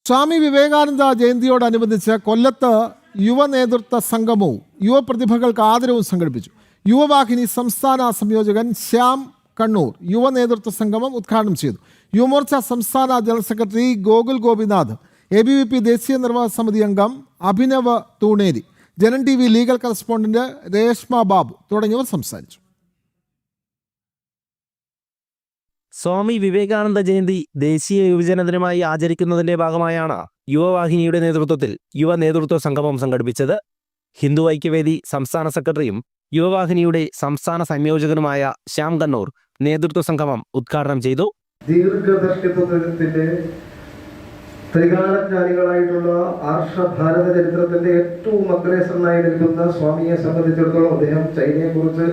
സ്വാമി വിവേകാനന്ദ ജയന്തിയോടനുബന്ധിച്ച് കൊല്ലത്ത് യുവ നേതൃത്വ സംഗമവും യുവപ്രതിഭകൾക്ക് ആദരവും സംഘടിപ്പിച്ചു. യുവവാഹിനി സംസ്ഥാന സംയോജകൻ ശ്യാം കണ്ണൂർ യുവ നേതൃത്വ സംഗമം ഉദ്ഘാടനം ചെയ്തു. യുവമോർച്ച സംസ്ഥാന general secretary Gokul Gopinath, ABVP ദേശീയ നിർവാഹക സമിതി അംഗം Abhinav Thooneri, Janam TV legal correspondent Reshma Babu തുടങ്ങിയവർ സംസാരിച്ചു. സ്വാമി വിവേകാനന്ദ ജയന്തി ദേശീയ യുവജന ദിനമായി ആചരിക്കുന്നതിന്റെ ഭാഗമായാണ് യുവവാഹിനിയുടെ നേതൃത്വത്തിൽ യുവ നേതൃത്വ സംഗമം സംഘടിപ്പിച്ചത്. ഹിന്ദു ഐക്യവേദി സംസ്ഥാന സെക്രട്ടറിയും യുവവാഹിനിയുടെ സംസ്ഥാന സംയോജകനുമായ ശ്യാം കണ്ണൂർ നേതൃത്വ സംഗമം ഉദ്ഘാടനം ചെയ്തു. ദീർഘദർശിത്വത്തിന്റെ ത്രികാലജ്ഞാനികളായിട്ടുള്ള ആർഷ ഭാരത ചരിത്രത്തിന്റെ ഏറ്റവും അഗ്രേസരനായി നിൽക്കുന്ന സ്വാമിയെ സംബന്ധിച്ചിടത്തോളം അദ്ദേഹം ചൈനയെ കുറിച്ച്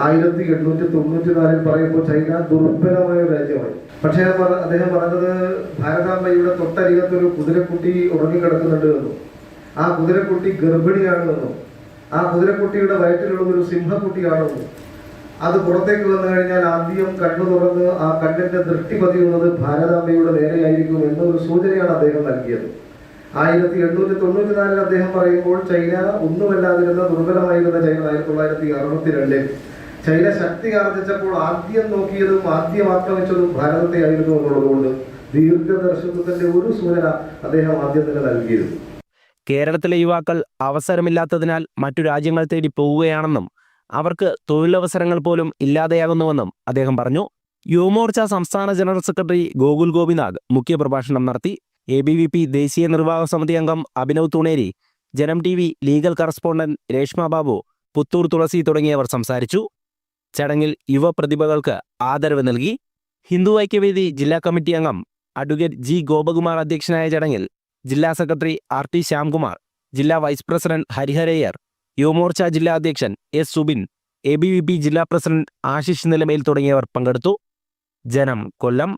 1894 പറയുമ്പോൾ ചൈന ദുർബലമായ ഒരു രാജ്യമായി. പക്ഷേ അദ്ദേഹം പറഞ്ഞത് ഭാരതാംബയുടെ തൊട്ടരികത്തൊരു കുതിരക്കുട്ടി ഉറങ്ങിക്കിടക്കുന്നുണ്ട് എന്നും ആ കുതിരക്കുട്ടി ഗർഭിണിയാണെന്നും ആ കുതിരക്കുട്ടിയുടെ വയറ്റിലുള്ളത് ഒരു സിംഹക്കുട്ടിയാണെന്നും അത് പുറത്തേക്ക് വന്നു കഴിഞ്ഞാൽ ആദ്യം കണ്ണു തുറന്ന് ആ കണ്ണിന്റെ ദൃഷ്ടി പതിയുന്നത് ഭാരതാംബയുടെ നേരെയായിരിക്കും എന്നൊരു സൂചനയാണ് അദ്ദേഹം നൽകിയത്. 1894 അദ്ദേഹം പറയുമ്പോൾ ചൈന ഒന്നുമല്ലാതിരുന്ന ദുർബലമായിരുന്ന ചൈന 1962 ചൈന ശക്തി ആർജിച്ചപ്പോൾ ആദ്യം നോക്കിയതും ആദ്യം ആക്രമിച്ചതും ഭാരതത്തെ ആയിരുന്നു എന്നുള്ളതുകൊണ്ട് ദീർഘദർശിത്വത്തിന്റെ ഒരു സൂചന അദ്ദേഹം ആദ്യം തന്നെ നൽകിയിരുന്നു. കേരളത്തിലെ യുവാക്കൾ അവസരമില്ലാത്തതിനാൽ മറ്റു രാജ്യങ്ങൾ തേടി പോവുകയാണെന്നും അവർക്ക് തൊഴിലവസരങ്ങൾ പോലും ഇല്ലാതെയാകുന്നുവെന്നും അദ്ദേഹം പറഞ്ഞു. യുവമോർച്ച സംസ്ഥാന ജനറൽ സെക്രട്ടറി ഗോകുൽ ഗോപിനാഥ് മുഖ്യപ്രഭാഷണം നടത്തി. ABVP ദേശീയ നിർവാഹക സമിതി അംഗം Abhinav Thooneri, Janam TV legal correspondent Reshma Babu, Puthur Thulasi തുടങ്ങിയവർ സംസാരിച്ചു. ചടങ്ങിൽ യുവപ്രതിഭകൾക്ക് ആദരവ് നൽകി. ഹിന്ദു ഐക്യവേദി ജില്ലാ കമ്മിറ്റി അംഗം അഡ്വക്കേറ്റ് G ഗോപകുമാർ അധ്യക്ഷനായ ചടങ്ങിൽ ജില്ലാ സെക്രട്ടറി RT ശ്യാംകുമാർ, ജില്ലാ വൈസ് പ്രസിഡന്റ് ഹരിഹരയ്യർ, യുവമോർച്ച ജില്ലാ അധ്യക്ഷൻ S സുബിൻ, ABVP ജില്ലാ പ്രസിഡന്റ് ആശിഷ് നിലമേൽ തുടങ്ങിയവർ പങ്കെടുത്തു. ജനം, കൊല്ലം.